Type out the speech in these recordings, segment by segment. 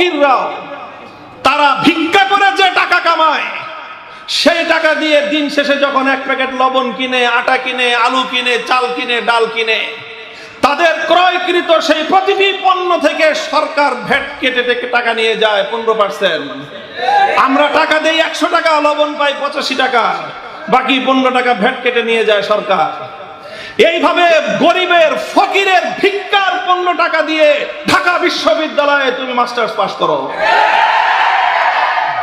ফকিররাও তারা ভিক্ষা করে যে টাকা কামায়, সেই টাকা দিয়ে দিন শেষে যখন এক প্যাকেট লবণ কিনে, আটা কিনে, আলু কিনে, চাল কিনে, ডাল কিনে, তাদের ক্রয়কৃত সেই প্রতিটি পণ্য থেকে সরকার ভ্যাট কেটে টাকা নিয়ে যায় 15%। আমরা টাকা দেই 100 টাকা, লবণ পাই 85 টাকা, বাকি 15 টাকা ভ্যাট কেটে নিয়ে যায় সরকার। এইভাবে গরিবের ফকিরের ভিক্ষার 15 টাকা দিয়ে ঢাকা বিশ্ববিদ্যালয়ে তুমি মাস্টার্স পাস করো।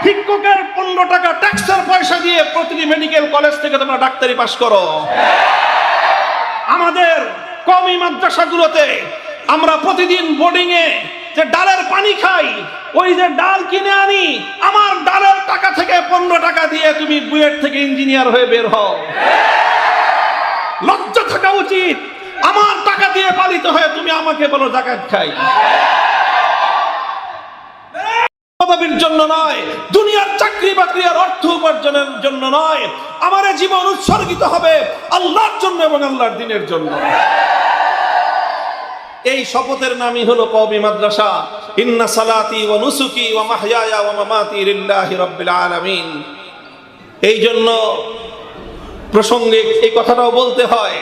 ভিক্ষুকের 15 টাকা ট্যাক্সের পয়সা দিয়ে প্রতিটি মেডিকেল কলেজ থেকে তোমরা ডাক্তারি পাস করো। আমাদের কওমি মাদ্রাসাগুলোতে আমরা প্রতিদিন বোর্ডিং এ যে ডালের পানি খাই, ওই যে ডাল কিনে আনি, আমার ডালের টাকা থেকে 15 টাকা দিয়ে তুমি বুয়েট থেকে ইঞ্জিনিয়ার হয়ে বের হও। লজ্জা থাকা উচিত। আমার টাকা দিয়ে পালিত হয়ে তুমি আমাকে বলো যাকাত খাই। পদবীর জন্য নয়, দুনিয়ার চাকরি বাকরি আর অর্থ উপার্জনের জন্য নয়, আমার জীবন উৎসর্গিত হবে আল্লাহর জন্য এবং আল্লাহর দ্বীনের জন্য। এই শপথের নামই হলো কওমি মাদ্রাসা। ইন্না সালাতি ওয়া নুসুকি ওয়া মাহইয়ায়া ওয়া মামাতি লিল্লাহি রাব্বিল আলামিন। এই জন্য প্রসঙ্গে এই কথাটাও বলতে হয়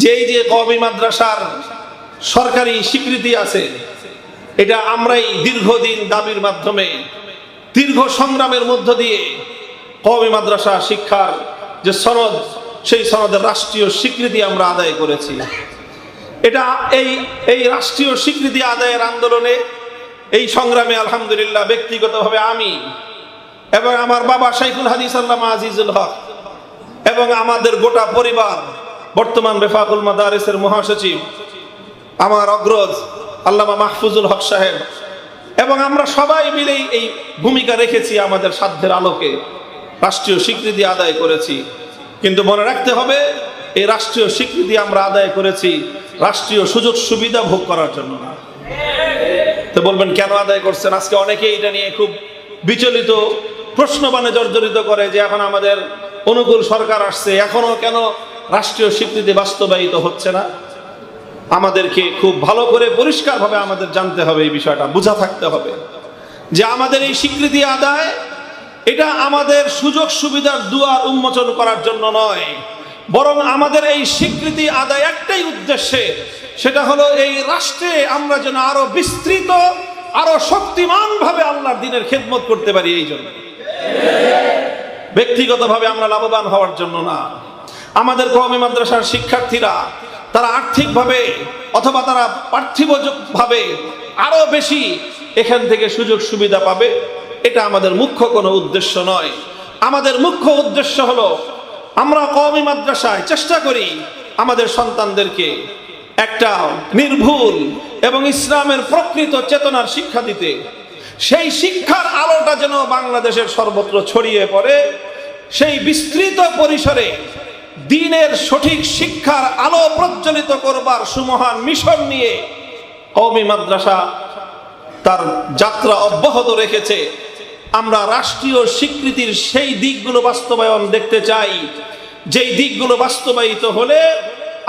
যে এই যে কওমি মাদ্রাসার সরকারি স্বীকৃতি আছে, এটা আমরাই দীর্ঘদিন দাবির মাধ্যমে, দীর্ঘ সংগ্রামের মধ্য দিয়ে কওমি মাদ্রাসা শিক্ষার যে সনদ, সেই সনদের রাষ্ট্রীয় স্বীকৃতি আমরা আদায় করেছি। এটা এই রাষ্ট্রীয় স্বীকৃতি আদায়ের আন্দোলনে, এই সংগ্রামে আলহামদুলিল্লাহ ব্যক্তিগতভাবে আমি এবং আমার বাবা শাইখুল হাদিস আল্লামা আজিজুল হক এবং আমাদের গোটা পরিবার, বর্তমান রেফাকুল মাদারিসের মহাসচিব আমার অগ্রজ আল্লামা মাহফুজুল হক সাহেব, এবং আমরা সবাই মিলেই এই ভূমিকা রেখেছি। আমাদের সাধ্যের আলোকে রাষ্ট্রীয় স্বীকৃতি আদায় করেছি। কিন্তু মনে রাখতে হবে, এই রাষ্ট্রীয় স্বীকৃতি আমরা আদায় করেছি রাষ্ট্রীয় সুযোগ সুবিধা ভোগ করার জন্য না। তো বলবেন কেন আদায় করছেন? আজকে অনেকেই এটা নিয়ে খুব বিচলিত, প্রশ্নবাণে জর্জরিত করে যে এখন আমাদের অনুকূল সরকার আসছে, এখনো কেন রাষ্ট্রীয় স্বীকৃতি বাস্তবায়িত হচ্ছে না? আমাদেরকে খুব ভালো করে পরিষ্কারভাবে আমাদের জানতে হবে, এই বিষয়টা বোঝা থাকতে হবে যে আমাদের এই স্বীকৃতি আদায়, এটা আমাদের সুযোগ সুবিধার দুয়ার উন্মোচন করার জন্য নয়, বরং আমাদের এই স্বীকৃতি আদায় একটাই উদ্দেশ্যে, সেটা হলো এই রাষ্ট্রে আমরা যেন আরো বিস্তৃত, আরো শক্তিমান ভাবে আল্লাহর দ্বীনের খেদমত করতে পারি। এই জন্য ব্যক্তিগতভাবে আমরা লাভবান হওয়ার জন্য না। আমাদের কওমি মাদ্রাসার শিক্ষার্থীরা তারা আর্থিকভাবে অথবা তারা পার্থিবভাবে আরো বেশি এখান থেকে সুযোগ সুবিধা পাবে, এটা আমাদের মুখ্য কোনো উদ্দেশ্য নয়। আমাদের মুখ্য উদ্দেশ্য হলো আমরা কওমি মাদ্রাসায় চেষ্টা করি আমাদের সন্তানদেরকে একটা নির্ভুল এবং ইসলামের প্রকৃত চেতনার শিক্ষা দিতে। সেই শিক্ষার আলোটা যেন বাংলাদেশের সর্বত্র ছড়িয়ে পড়ে, সেই বিস্তৃত পরিসরে দ্বীনের সঠিক শিক্ষার আলো প্রজ্বলিত করবার সুমহান মিশন নিয়ে কওমি মাদ্রাসা তার যাত্রা অব্যাহত রেখেছে। আমরা রাষ্ট্রীয় স্বীকৃতির সেই দিকগুলো বাস্তবায়ন দেখতে চাই, যেই দিকগুলো বাস্তবায়িত হলে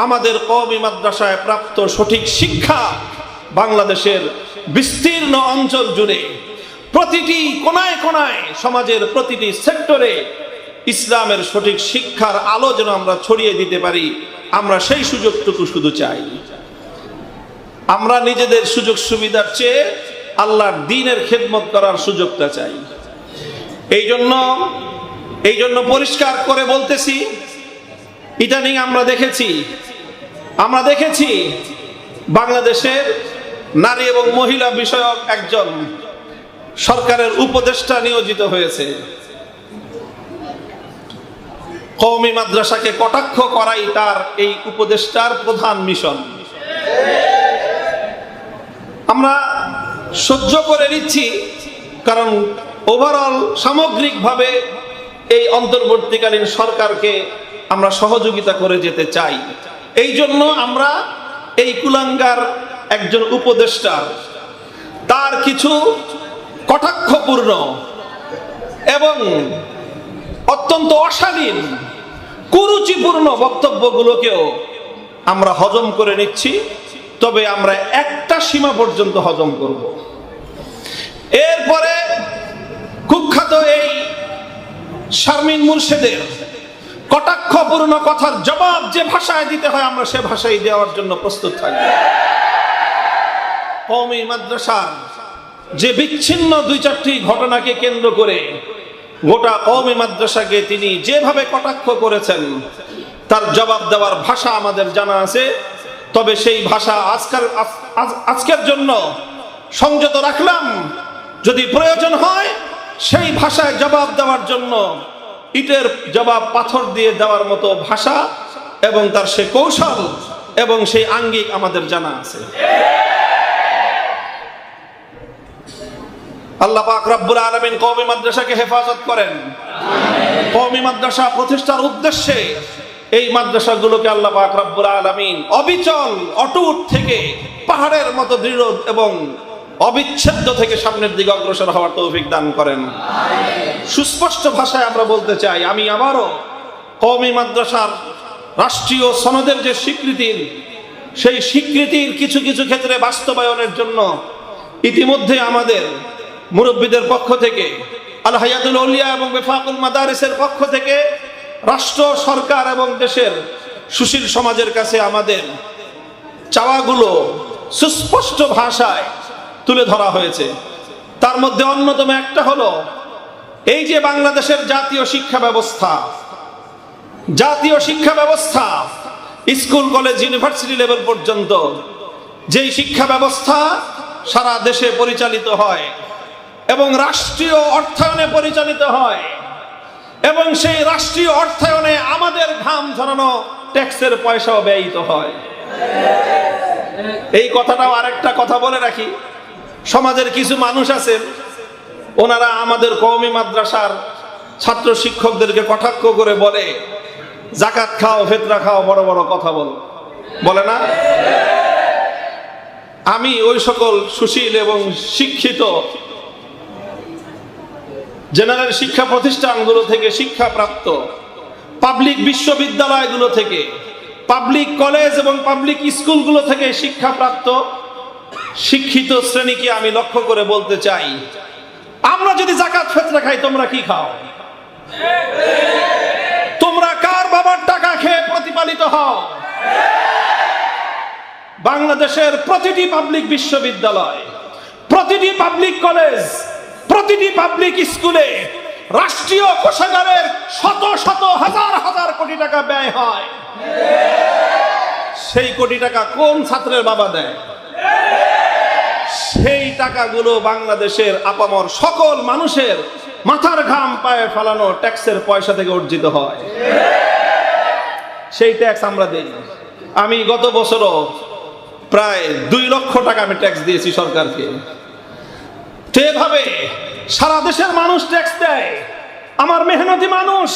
আমাদের কওমি মাদ্রাসায় প্রাপ্ত সঠিক শিক্ষা বাংলাদেশের বিস্তীর্ণ অঞ্চল জুড়ে প্রতিটি কোনায় কোনায়, সমাজের প্রতিটি সেক্টরে ইসলামের সঠিক শিক্ষার আলো যেন আমরা ছড়িয়ে দিতে পারি, আমরা সেই সুযোগটুকু শুধু চাই। আমরা নিজেদের সুযোগ সুবিধার চেয়ে আল্লাহর দ্বীনের খেদমত করার সুযোগটা চাই। এই জন্য পরিষ্কার করে বলতেছি, ইদানিং আমরা দেখেছি বাংলাদেশের নারী এবং মহিলা বিষয়ক একজন সরকারের উপদেষ্টা নিয়োজিত হয়েছে। কওমি মাদ্রাসাকে কটাক্ষ করাই তার এই উপদেষ্টার প্রধান মিশন। আমরা সহ্য করে নিচ্ছি, কারণ ওভারঅল সামগ্রিকভাবে এই অন্তর্বর্তীকালীন সরকারকে আমরা সহযোগিতা করে যেতে চাই। এই জন্য আমরা এই কুলাঙ্গার একজন উপদেষ্টার তার কিছু কটাক্ষপূর্ণ এবং অত্যন্ত অশালীন কুরুচিপূর্ণ বক্তব্যগুলোকেও আমরা হজম করে নিচ্ছি। তবে আমরা একটা সীমা পর্যন্ত হজম করব। এরপরে কুখ্যাত এই শারমিন মুর্শেদের কটাক্ষপূর্ণ কথার জবাব যে ভাষায় দিতে হয় আমরা সে ভাষায় দেওয়ার জন্য প্রস্তুত থাকব। কওমি মাদ্রাসার যে বিচ্ছিন্ন 2-4টি ঘটনাকে কেন্দ্র করে গোটা কওমি মাদ্রাসাকে তিনি যেভাবে কটাক্ষ করেছেন তার জবাব দেওয়ার ভাষা আমাদের জানা আছে। তবে সেই ভাষা আজকের জন্য সংযত রাখলাম, যদি প্রয়োজন হয় সেই ভাষায় জবাব দেওয়ার জন্য ইটের জবাব পাথর দিয়ে দেওয়ার মতো ভাষা এবং তার সে কৌশল এবং সেই আঙ্গিক আমাদের জানা আছে। আল্লাহ পাক রব্বুল আলামিন কওমি মাদ্রাসাকে হেফাজত করেন। কওমি মাদ্রাসা প্রতিষ্ঠার উদ্দেশ্যে এই মাদ্রাসাগুলোকে আল্লাহ পাক রব্বুল আলামিন অবিচল অটুট থেকে পাহাড়ের মতো দৃঢ় এবং অবিচ্ছেদ্য থেকে সামনের দিকে অগ্রসর হওয়ার তৌফিক দান করেন। সুস্পষ্ট ভাষায় আমরা বলতে চাই, আমি আবারও কওমি মাদ্রাসার রাষ্ট্রীয় সনদের যে স্বীকৃতির সেই স্বীকৃতির কিছু কিছু ক্ষেত্রে বাস্তবায়নের জন্য ইতিমধ্যে আমাদের মুরব্বীদের পক্ষ থেকে আল হায়াতুল আউলিয়া এবং বেফাকুল মাদারিসের পক্ষ থেকে রাষ্ট্র সরকার এবং দেশের সুশীল সমাজের কাছে আমাদের চাওয়াগুলো সুস্পষ্ট ভাষায় তুলে ধরা হয়েছে। তার মধ্যে অন্যতম একটা হলো এই যে বাংলাদেশের জাতীয় শিক্ষা ব্যবস্থা স্কুল কলেজ ইউনিভার্সিটি লেভেল পর্যন্ত যেই শিক্ষা ব্যবস্থা সারা দেশে পরিচালিত হয় এবং রাষ্ট্রীয় অর্থায়নে পরিচালিত হয় এবং সেই রাষ্ট্রীয় অর্থায়নে আমাদের ঘাম ঝরানো ট্যাক্সের পয়সাও ব্যয়িত হয়। এই কথাটাও আরেকটা কথা বলে রাখি, সমাজের কিছু মানুষ আছেন ওনারা আমাদের কওমি মাদ্রাসার ছাত্র শিক্ষকদেরকে কটাক্ষ করে বলে যাকাত খাও ফিতরা খাও বড় বড় কথা বলে না। আমি ওই সকল সুশীল এবং শিক্ষিত জেনারেল শিক্ষা প্রতিষ্ঠানগুলো থেকে শিক্ষাপ্রাপ্ত পাবলিক বিশ্ববিদ্যালয়গুলো থেকে পাবলিক কলেজ এবং পাবলিক স্কুলগুলো থেকে শিক্ষাপ্রাপ্ত শিক্ষিত শ্রেণীকে আমি লক্ষ্য করে বলতে চাই, আমরা যদি যাকাত ফিতরা খাই তোমরা কি খাও? তোমরা কার বাবার টাকা খেয়ে প্রতিপালিত হও? বাংলাদেশের প্রতিটি পাবলিক বিশ্ববিদ্যালয়, প্রতিটি পাবলিক কলেজ, প্রতিটি পাবলিক স্কুলে রাষ্ট্রীয় কোষাগারের শত শত হাজার হাজার কোটি টাকা ব্যয় হয়। সেই কোটি টাকা কোন ছাত্রের বাবা দেয়? সেই টাকাগুলো বাংলাদেশের আপামর সকল মানুষের মাথার ঘাম পায়ে ফেলানো ট্যাক্সের পয়সা থেকে অর্জিত হয়। সেই ট্যাক্স আমরা দেই। আমি গত বছরও প্রায় 2 লক্ষ টাকা আমি ট্যাক্স দিয়েছি সরকারকে। তো এভাবে সারা দেশের মানুষ ট্যাক্স দেয়। আমার মেহনতি মানুষ,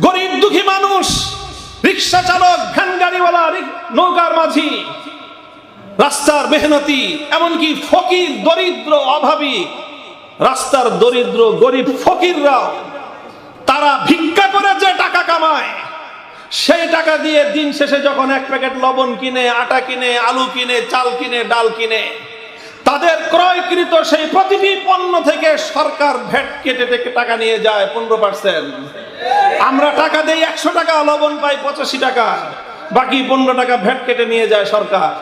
গরিব দুঃখী মানুষ, রিক্সা চালক, ভ্যান গাড়িওয়ালা, নৌকার মাঝি, রাস্তার মেহনতি, এমনকি ফকির দরিদ্র অভাবী রাস্তার দরিদ্র গরিব ফকিররাও তারা ভিক্ষা করে যে টাকা কামায় সেই টাকা দিয়ে দিন শেষে যখন 1 প্যাকেট লবণ কিনে, আটা কিনে, আলু কিনে, চাল কিনে, ডাল কিনে, তাদের ক্রয়কৃত সেই প্রতিটি পণ্য থেকে সরকার ভ্যাট কেটে টাকা নিয়ে যায় 15%। আমরা টাকা দেই 100 টাকা, লবণ পাই 85 টাকা, বাকি 15 টাকা ভ্যাট কেটে নিয়ে যায় সরকার।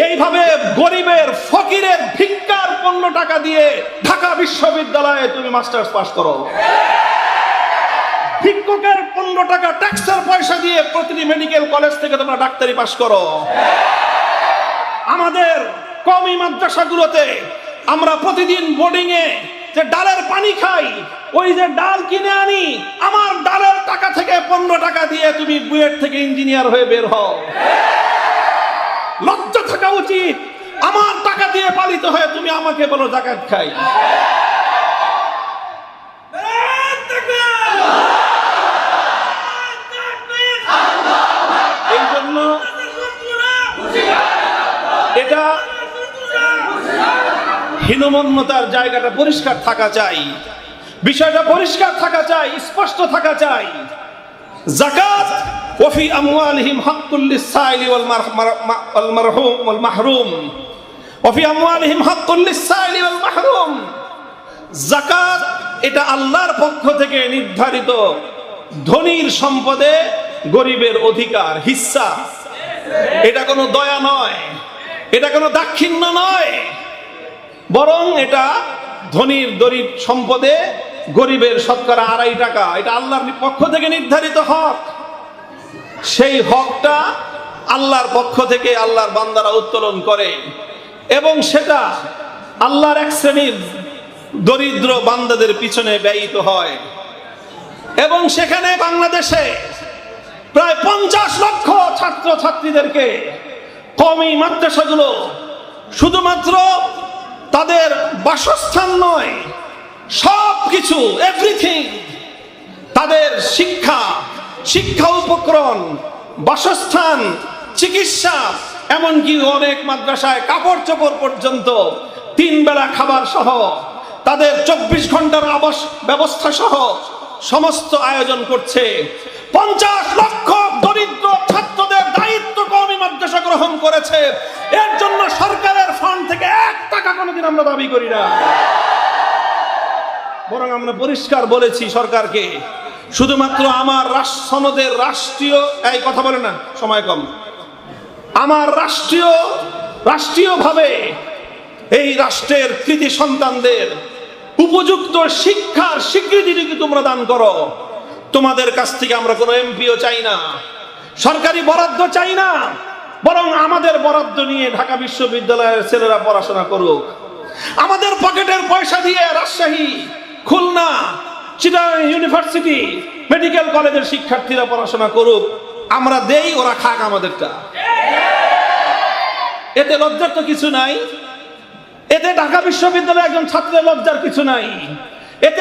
এইভাবে গরিবের ফকিরের ভিক্ষার 15 টাকা দিয়ে ঢাকা বিশ্ববিদ্যালয়ে তুমি মাস্টার্স পাস করো। ভিক্ষুকের 15 টাকা ট্যাক্সের পয়সা দিয়ে প্রতিটি মেডিকেল কলেজ থেকে তোমরা ডাক্তারি পাস করো। আমাদের কওমি মাদ্রাসাগুলোতে আমরা প্রতিদিন বোর্ডিং এ যে ডালের পানি খাই, ওই যে ডাল কিনে আনি, আমার ডালের টাকা থেকে 15 টাকা দিয়ে তুমি বুয়েট থেকে ইঞ্জিনিয়ার হয়ে বের হও। লজ্জা থাকা উচিত। আমার টাকা দিয়ে পালিত হয়ে তুমি আমাকে বলো যাকাত খাই। এই জন্য এটা হীনমন্যতার জায়গাটা পরিষ্কার থাকা চাই, বিষয়টা পরিষ্কার থাকা চাই, স্পষ্ট থাকা চাই। যাকাত ওয়াফি আমওয়ালিহিম হাক্কুল লিসাইলি ওয়াল মাহরুম। ওয়াফি আমওয়ালিহিম হাক্কুল লিস-সাইলি ওয়াল মাহরুম। যাকাত এটা আল্লাহর পক্ষ থেকে নির্ধারিত ধনীর সম্পদে গরিবের অধিকার, হিস্সা। এটা কোনো দয়া নয়, এটা কোনো দাক্ষিণ্য নয়, বরং এটা ধনীর গরিব সম্পদে গরিবের শতকরা 2.5 টাকা। এটা আল্লাহর পক্ষ থেকে নির্ধারিত হক। সেই হকটা আল্লাহর পক্ষ থেকে আল্লাহর বান্দারা উত্তোলন করে এবং সেটা আল্লাহর এক শ্রেণীর দরিদ্র বান্দাদের পিছনে ব্যয়িত হয়। এবং সেখানে বাংলাদেশে প্রায় 50 লক্ষ ছাত্র ছাত্রীদেরকে কওমি মাদ্রাসাগুলো শুধুমাত্র তাদের বাসস্থান নয়, সবকিছু, এভরিথিং, তাদের শিক্ষা, শিক্ষা উপকরণ, বাসস্থান, চিকিৎসা, এমনকি অনেক মাদ্রাসায় কাপড় চোপড় পর্যন্ত, 3 বেলা খাবার সহ, তাদের 24 ঘন্টার আবাস ব্যবস্থা সহ সমস্ত আয়োজন করছে। 50 লক্ষ দরিদ্র ছাত্রদের দায়িত্ব কওমি মাদ্রাসা গ্রহণ করেছে। এর জন্য সরকারের ফান্ড থেকে 1 টাকা কোনোদিন আমরা দাবি করি না, বরং আমরা পরিষ্কার বলেছি সরকারকে, শুধুমাত্র আমার সনদের রাষ্ট্রীয়, এই কথা বলে না, সময় কম, আমার রাষ্ট্রীয়ভাবে এই রাষ্ট্রের কৃতি সন্তানদের উপযুক্ত শিক্ষার স্বীকৃতি যদি তোমরা দান করো, তোমাদের কাছ থেকে আমরা কোনো এমপিও চাই না, সরকারি বরাদ্দ চাই না, বরং আমাদের বরাদ্দ নিয়ে ঢাকা বিশ্ববিদ্যালয়ের ছেলেরা পড়াশোনা করুক। আমাদের পকেটের পয়সা দিয়ে রাজশাহী, খুলনা, চিটাগাং ইউনিভার্সিটি, মেডিকেল কলেজের শিক্ষার্থীরা পড়াশোনা করুক। আমরা দেই, ওরা খাক আমাদেরটা। এতে লজ্জার তো কিছু নাই, এতে ঢাকা বিশ্ববিদ্যালয়ের একজন ছাত্রের লজ্জার কিছু নাই, এতে